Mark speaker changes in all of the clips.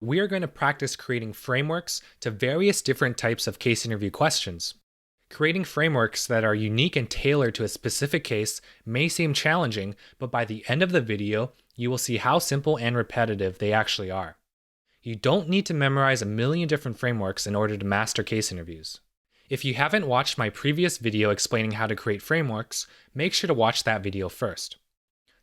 Speaker 1: We are going to practice creating frameworks to various different types of case interview questions. Creating frameworks that are unique and tailored to a specific case may seem challenging, but by the end of the video, you will see how simple and repetitive they actually are. You don't need to memorize a million different frameworks in order to master case interviews. If you haven't watched my previous video explaining how to create frameworks, make sure to watch that video first.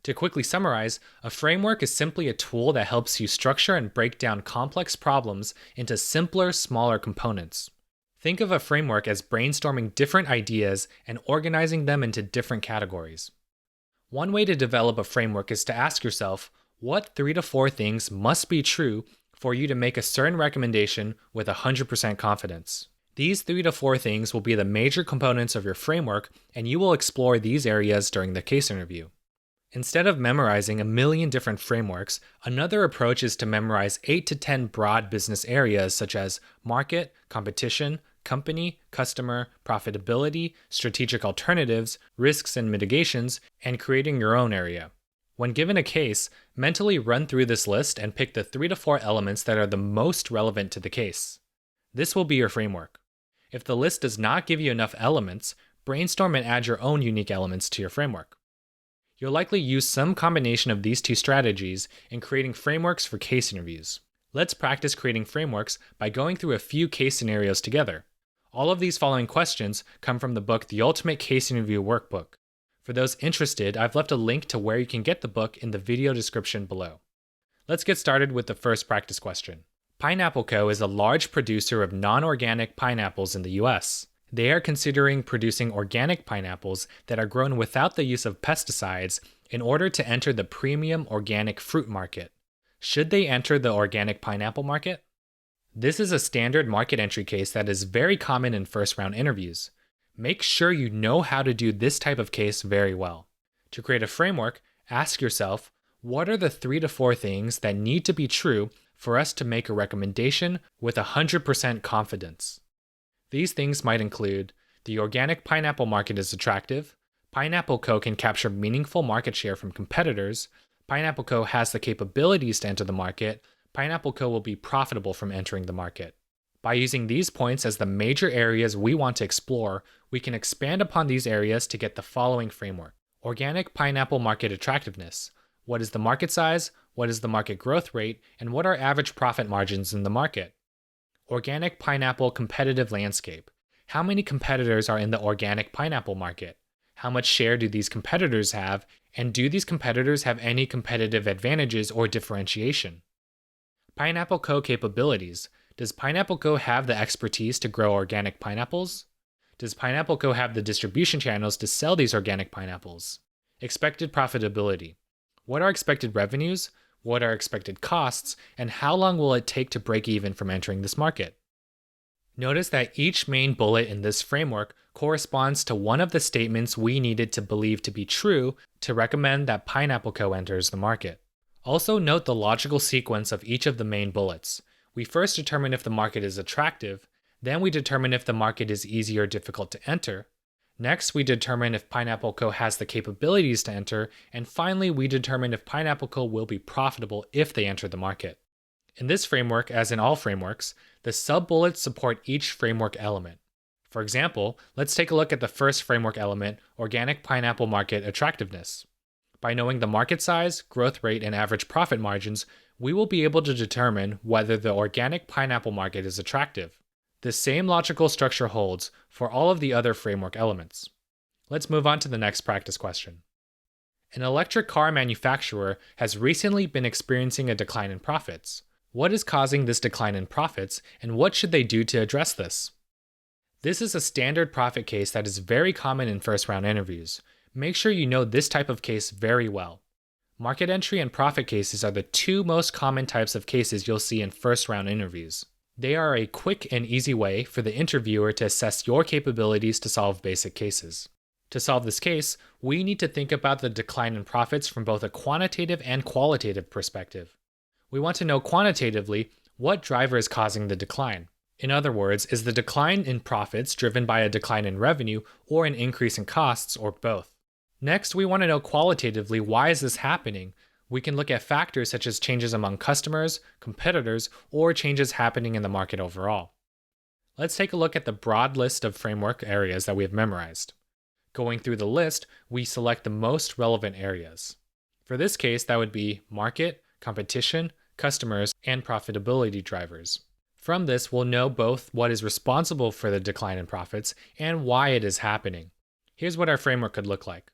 Speaker 1: To quickly summarize, a framework is simply a tool that helps you structure and break down complex problems into simpler, smaller components. Think of a framework as brainstorming different ideas and organizing them into different categories. One way to develop a framework is to ask yourself, what 3 to 4 things must be true for you to make a certain recommendation with 100% confidence? These 3 to 4 things will be the major components of your framework, and you will explore these areas during the case interview. Instead of memorizing a million different frameworks, another approach is to memorize 8 to 10 broad business areas such as market, competition, company, customer, profitability, strategic alternatives, risks and mitigations, and creating your own area. When given a case, mentally run through this list and pick the 3 to 4 elements that are the most relevant to the case. This will be your framework. If the list does not give you enough elements, brainstorm and add your own unique elements to your framework. You'll likely use some combination of these two strategies in creating frameworks for case interviews. Let's practice creating frameworks by going through a few case scenarios together. All of these following questions come from the book The Ultimate Case Interview Workbook. For those interested, I've left a link to where you can get the book in the video description below. Let's get started with the first practice question. Pineapple Co. is a large producer of non-organic pineapples in the US. They are considering producing organic pineapples that are grown without the use of pesticides in order to enter the premium organic fruit market. Should they enter the organic pineapple market? This is a standard market entry case that is very common in first-round interviews. Make sure you know how to do this type of case very well. To create a framework, ask yourself, what are the 3 to 4 things that need to be true for us to make a recommendation with 100% confidence? These things might include the organic pineapple market is attractive, Pineapple Co. can capture meaningful market share from competitors, Pineapple Co. has the capabilities to enter the market, Pineapple Co. will be profitable from entering the market. By using these points as the major areas we want to explore, we can expand upon these areas to get the following framework. Organic pineapple market attractiveness. What is the market size? What is the market growth rate? And what are average profit margins in the market? Organic pineapple competitive landscape. How many competitors are in the organic pineapple market? How much share do these competitors have? And do these competitors have any competitive advantages or differentiation? Pineapple Co. capabilities. Does Pineapple Co. have the expertise to grow organic pineapples? Does Pineapple Co. have the distribution channels to sell these organic pineapples? Expected profitability. What are expected revenues? What are expected costs? And how long will it take to break even from entering this market? Notice that each main bullet in this framework corresponds to one of the statements we needed to believe to be true to recommend that Pineapple Co. enters the market. Also note the logical sequence of each of the main bullets. We first determine if the market is attractive, then we determine if the market is easy or difficult to enter. Next, we determine if Pineapple Co. has the capabilities to enter, and finally, we determine if Pineapple Co. will be profitable if they enter the market. In this framework, as in all frameworks, the sub-bullets support each framework element. For example, let's take a look at the first framework element, organic pineapple market attractiveness. By knowing the market size, growth rate, and average profit margins, we will be able to determine whether the organic pineapple market is attractive. The same logical structure holds for all of the other framework elements. Let's move on to the next practice question. An electric car manufacturer has recently been experiencing a decline in profits. What is causing this decline in profits, and what should they do to address this? This is a standard profit case that is very common in first-round interviews. Make sure you know this type of case very well. Market entry and profit cases are the two most common types of cases you'll see in first-round interviews. They are a quick and easy way for the interviewer to assess your capabilities to solve basic cases. To solve this case, we need to think about the decline in profits from both a quantitative and qualitative perspective. We want to know quantitatively what driver is causing the decline. In other words, is the decline in profits driven by a decline in revenue or an increase in costs, or both? Next, we want to know qualitatively, why is this happening? We can look at factors such as changes among customers, competitors, or changes happening in the market overall. Let's take a look at the broad list of framework areas that we have memorized. Going through the list, we select the most relevant areas. For this case, that would be market, competition, customers, and profitability drivers. From this, we'll know both what is responsible for the decline in profits and why it is happening. Here's what our framework could look like.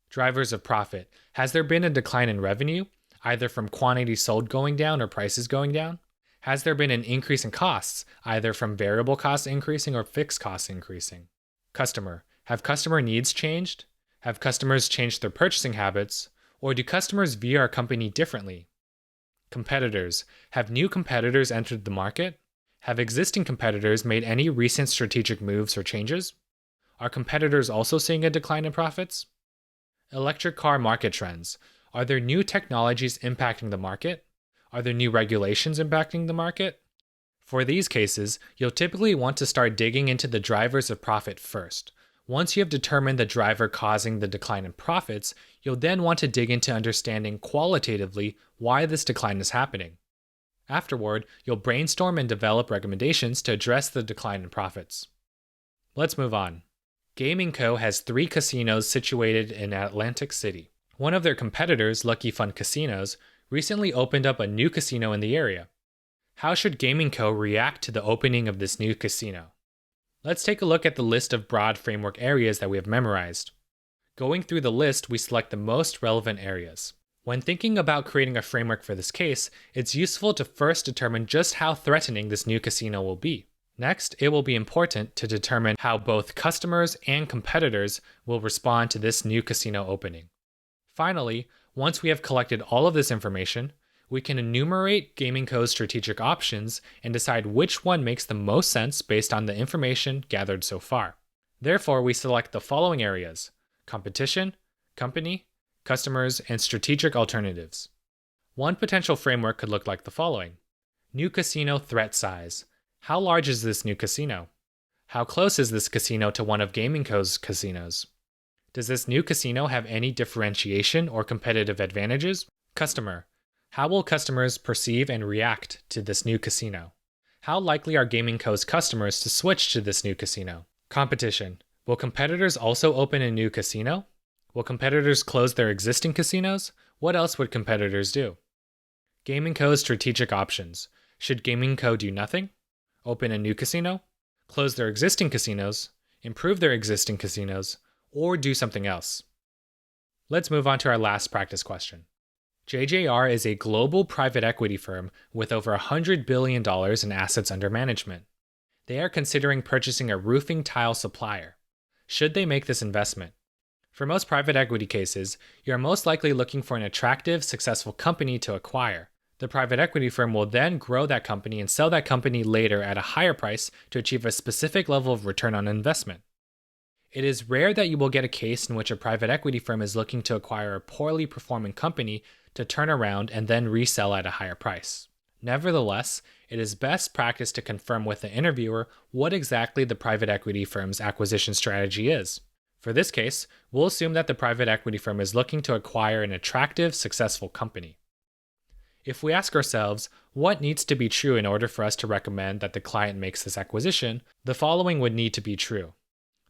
Speaker 1: Drivers of profit. Has there been a decline in revenue, either from quantity sold going down or prices going down? Has there been an increase in costs, either from variable costs increasing or fixed costs increasing? Customer. Have customer needs changed? Have customers changed their purchasing habits? Or do customers view our company differently? Competitors. Have new competitors entered the market? Have existing competitors made any recent strategic moves or changes? Are competitors also seeing a decline in profits? Electric car market trends. Are there new technologies impacting the market? Are there new regulations impacting the market? For these cases, you'll typically want to start digging into the drivers of profit first. Once you have determined the driver causing the decline in profits, you'll then want to dig into understanding qualitatively why this decline is happening. Afterward, you'll brainstorm and develop recommendations to address the decline in profits. Let's move on. Gaming Co. has 3 casinos situated in Atlantic City. One of their competitors, Lucky Fun Casinos, recently opened up a new casino in the area. How should Gaming Co. react to the opening of this new casino? Let's take a look at the list of broad framework areas that we have memorized. Going through the list, we select the most relevant areas. When thinking about creating a framework for this case, it's useful to first determine just how threatening this new casino will be. Next, it will be important to determine how both customers and competitors will respond to this new casino opening. Finally, once we have collected all of this information, we can enumerate Gaming Co.'s strategic options and decide which one makes the most sense based on the information gathered so far. Therefore, we select the following areas: competition, company, customers, and strategic alternatives. One potential framework could look like the following. New casino threat size. How large is this new casino? How close is this casino to one of Gaming Co.'s casinos? Does this new casino have any differentiation or competitive advantages? Customer. How will customers perceive and react to this new casino? How likely are Gaming Co.'s customers to switch to this new casino? Competition. Will competitors also open a new casino? Will competitors close their existing casinos? What else would competitors do? Gaming Co.'s strategic options. Should Gaming Co. do nothing? Open a new casino? Close their existing casinos? Improve their existing casinos? Or do something else? Let's move on to our last practice question. JJR is a global private equity firm with over $100 billion in assets under management. They are considering purchasing a roofing tile supplier. Should they make this investment? For most private equity cases, you are most likely looking for an attractive, successful company to acquire. The private equity firm will then grow that company and sell that company later at a higher price to achieve a specific level of return on investment. It is rare that you will get a case in which a private equity firm is looking to acquire a poorly performing company to turn around and then resell at a higher price. Nevertheless, it is best practice to confirm with the interviewer what exactly the private equity firm's acquisition strategy is. For this case, we'll assume that the private equity firm is looking to acquire an attractive, successful company. If we ask ourselves what needs to be true in order for us to recommend that the client makes this acquisition, the following would need to be true.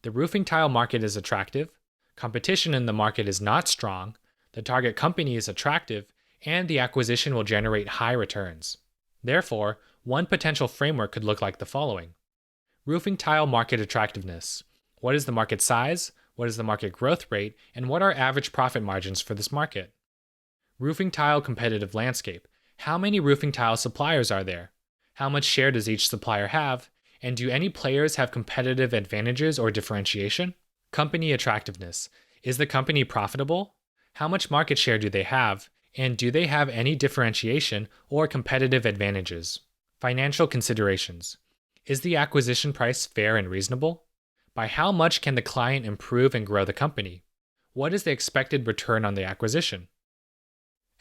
Speaker 1: The roofing tile market is attractive, competition in the market is not strong, the target company is attractive, and the acquisition will generate high returns. Therefore, one potential framework could look like the following. Roofing tile market attractiveness. What is the market size? What is the market growth rate? And what are average profit margins for this market? Roofing tile competitive landscape. How many roofing tile suppliers are there? How much share does each supplier have? And do any players have competitive advantages or differentiation? Company attractiveness. Is the company profitable? How much market share do they have? And do they have any differentiation or competitive advantages? Financial considerations. Is the acquisition price fair and reasonable? By how much can the client improve and grow the company? What is the expected return on the acquisition?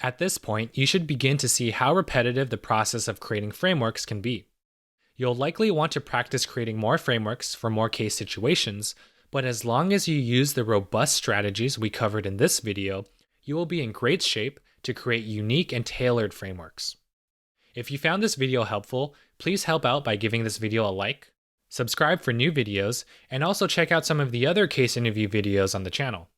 Speaker 1: At this point, you should begin to see how repetitive the process of creating frameworks can be. You'll likely want to practice creating more frameworks for more case situations, but as long as you use the robust strategies we covered in this video, you will be in great shape to create unique and tailored frameworks. If you found this video helpful, please help out by giving this video a like, subscribe for new videos, and also check out some of the other case interview videos on the channel.